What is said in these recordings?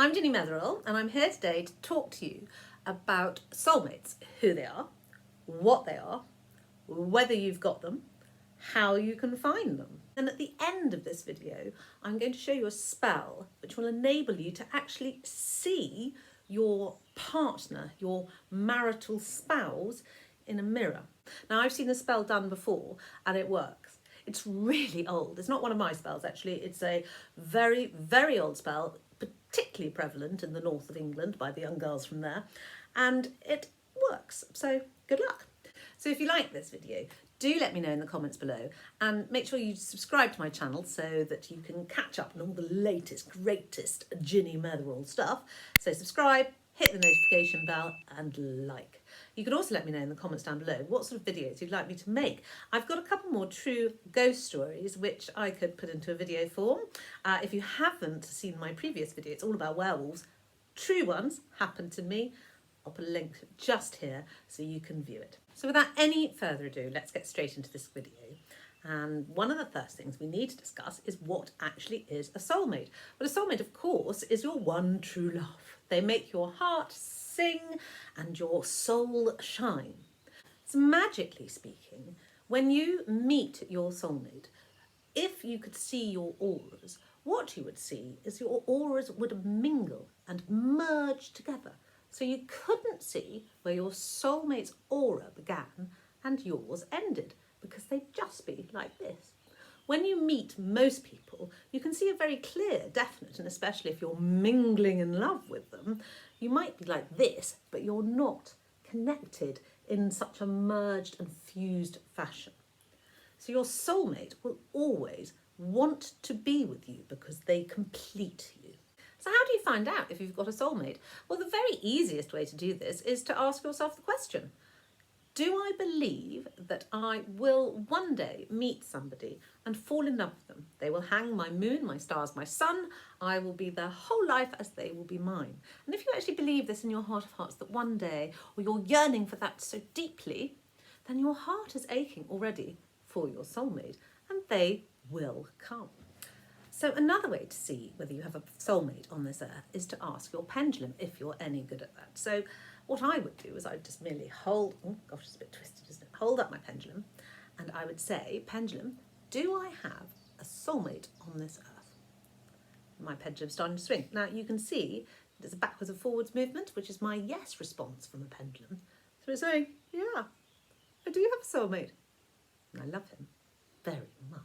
I'm Ginny Metheral, and I'm here today to talk to you about soulmates, who they are, what they are, whether you've got them, how you can find them. And at the end of this video, I'm going to show you a spell which will enable you to actually see your partner, your marital spouse, in a mirror. Now, I've seen a spell done before and it works. It's really old. It's not one of my spells, actually. It's a very, very old spell, particularly prevalent in the north of England by the young girls from there, and it works. So good luck. So if you like this video, do let me know in the comments below, and make sure you subscribe to my channel so that you can catch up on all the latest, greatest Ginny Metheral stuff. So subscribe, hit the notification bell and like. You can also let me know in the comments down below what sort of videos you'd like me to make. I've got a couple more true ghost stories which I could put into a video form. If you haven't seen my previous video, it's all about werewolves. True ones happened to me. I'll put a link just here so you can view it. So without any further ado, let's get straight into this video. And one of the first things we need to discuss is what actually is a soulmate. Well, a soulmate, of course, is your one true love. They make your heart sing and your soul shine. So magically speaking, when you meet your soulmate, if you could see your auras, what you would see is your auras would mingle and merge together. So you couldn't see where your soulmate's aura began and yours ended, because they'd just be like this. When you meet most people, you can see a very clear, definite, and especially if you're mingling in love with them, you might be like this, but you're not connected in such a merged and fused fashion. So your soulmate will always want to be with you because they complete you. So how do you find out if you've got a soulmate? Well, the very easiest way to do this is to ask yourself the question: do I believe that I will one day meet somebody and fall in love with them? They will hang my moon, my stars, my sun. I will be their whole life as they will be mine. And if you actually believe this in your heart of hearts, that one day, or you're yearning for that so deeply, then your heart is aching already for your soulmate, and they will come. So another way to see whether you have a soulmate on this earth is to ask your pendulum, if you're any good at that. So what I would do is I'd just merely hold, oh gosh, it's a bit twisted, isn't it? Hold up my pendulum, and I would say, pendulum, do I have a soulmate on this earth? My pendulum's starting to swing. Now you can see there's a backwards and forwards movement, which is my yes response from a pendulum. So it's saying, yeah, I do have a soulmate, and I love him very much.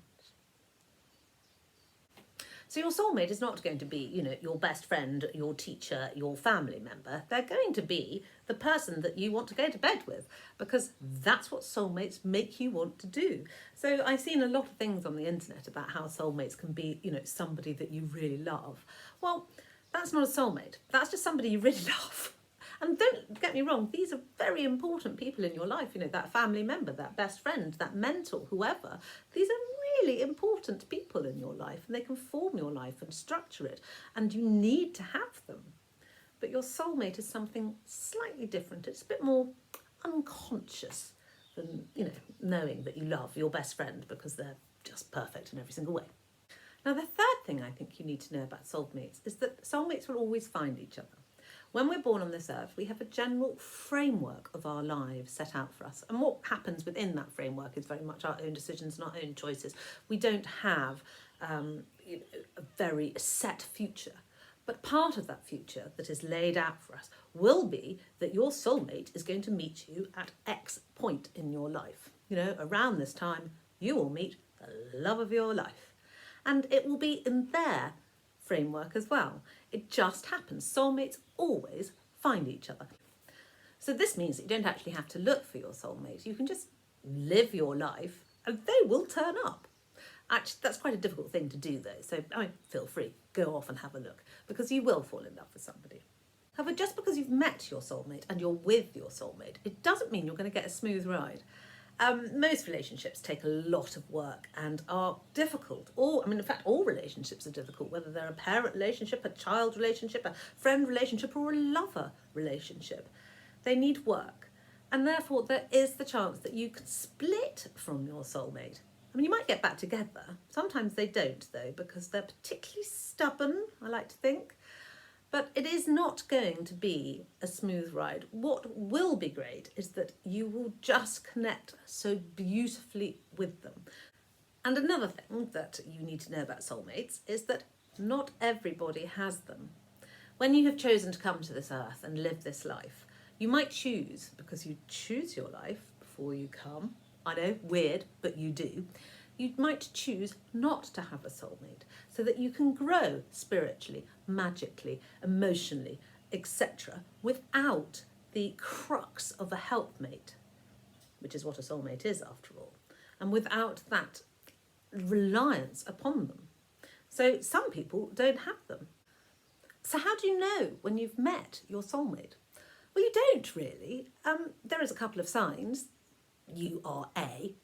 So your soulmate is not going to be, your best friend, your teacher, your family member. They're going to be the person that you want to go to bed with, because that's what soulmates make you want to do. So I've seen a lot of things on the internet about how soulmates can be, somebody that you really love. Well, that's not a soulmate. That's just somebody you really love. And don't get me wrong, these are very important people in your life, that family member, that best friend, that mentor, whoever. These are really important people in your life, and they can form your life and structure it, and you need to have them. But your soulmate is something slightly different. It's a bit more unconscious than, knowing that you love your best friend because they're just perfect in every single way. Now, the third thing I think you need to know about soulmates is that soulmates will always find each other. When we're born on this earth, we have a general framework of our lives set out for us. And what happens within that framework is very much our own decisions and our own choices. We don't have a very set future. But part of that future that is laid out for us will be that your soulmate is going to meet you at X point in your life. Around this time, you will meet the love of your life. And it will be in their framework as well. It just happens. Soulmates always find each other. So this means that you don't actually have to look for your soulmate. You can just live your life and they will turn up. Actually, that's quite a difficult thing to do though. So feel free, go off and have a look, because you will fall in love with somebody. However, just because you've met your soulmate and you're with your soulmate, it doesn't mean you're going to get a smooth ride. Most relationships take a lot of work and are difficult. In fact, all relationships are difficult, whether they're a parent relationship, a child relationship, a friend relationship, or a lover relationship. They need work. And therefore, there is the chance that you could split from your soulmate. You might get back together. Sometimes they don't, though, because they're particularly stubborn, I like to think. But it is not going to be a smooth ride. What will be great is that you will just connect so beautifully with them. And another thing that you need to know about soulmates is that not everybody has them. When you have chosen to come to this earth and live this life, you might choose, because you choose your life before you come. I know, weird, but you do. You might choose not to have a soulmate so that you can grow spiritually, magically, emotionally, etc. without the crux of a helpmate, which is what a soulmate is after all, and without that reliance upon them. So some people don't have them. So how do you know when you've met your soulmate? Well, you don't really. There is a couple of signs. You are A,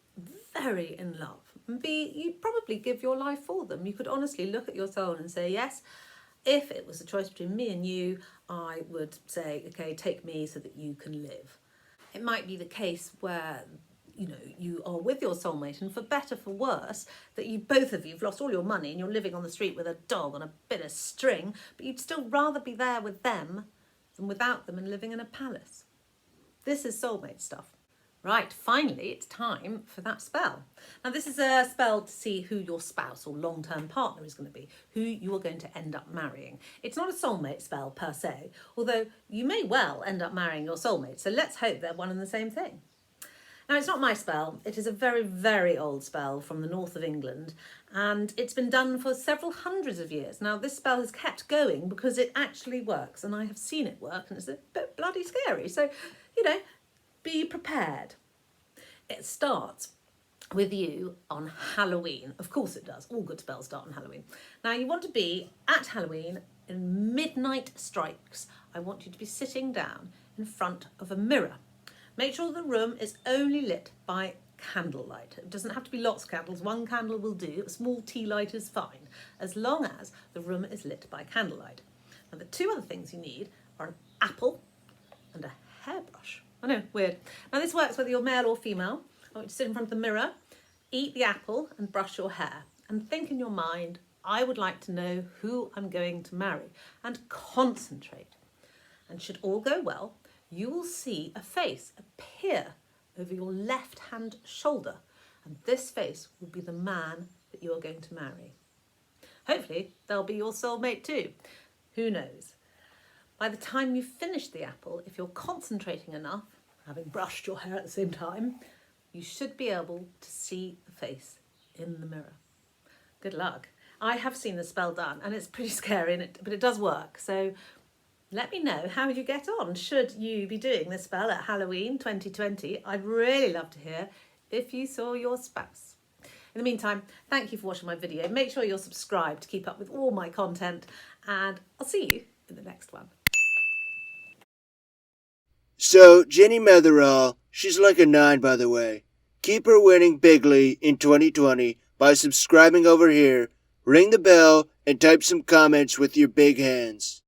very in love, and B, you'd probably give your life for them. You could honestly look at your soul and say, yes, if it was a choice between me and you, I would say, okay, take me so that you can live. It might be the case where, you know, you are with your soulmate and for better, for worse, that you both of you've lost all your money and you're living on the street with a dog on a bit of string, but you'd still rather be there with them than without them and living in a palace. This is soulmate stuff. Right, finally, it's time for that spell. Now, this is a spell to see who your spouse or long-term partner is going to be, who you are going to end up marrying. It's not a soulmate spell per se, although you may well end up marrying your soulmate, so let's hope they're one and the same thing. Now, it's not my spell. It is a very, very old spell from the north of England, and it's been done for several hundreds of years. Now, this spell has kept going because it actually works, and I have seen it work, and it's a bit bloody scary. So, you know, be prepared. It starts with you on Halloween. Of course it does. All good spells start on Halloween. Now, you want to be at Halloween and midnight strikes. I want you to be sitting down in front of a mirror. Make sure the room is only lit by candlelight. It doesn't have to be lots of candles. One candle will do. A small tea light is fine, as long as the room is lit by candlelight. Now, the two other things you need are an apple and a hairbrush. I know, weird. Now, this works whether you're male or female. I want you to sit in front of the mirror, eat the apple and brush your hair, and think in your mind, I would like to know who I'm going to marry, and concentrate. And should all go well, you will see a face appear over your left-hand shoulder, and this face will be the man that you are going to marry. Hopefully, they'll be your soulmate too. Who knows? By the time you've finished the apple, if you're concentrating enough, having brushed your hair at the same time, you should be able to see the face in the mirror. Good luck. I have seen the spell done, and it's pretty scary, but it does work. So let me know how you get on. Should you be doing this spell at Halloween 2020? I'd really love to hear if you saw your spouse. In the meantime, thank you for watching my video. Make sure you're subscribed to keep up with all my content, and I'll see you in the next one. So, Ginny Metheral, she's like a 9 by the way. Keep her winning bigly in 2020 by subscribing over here, ring the bell, and type some comments with your big hands.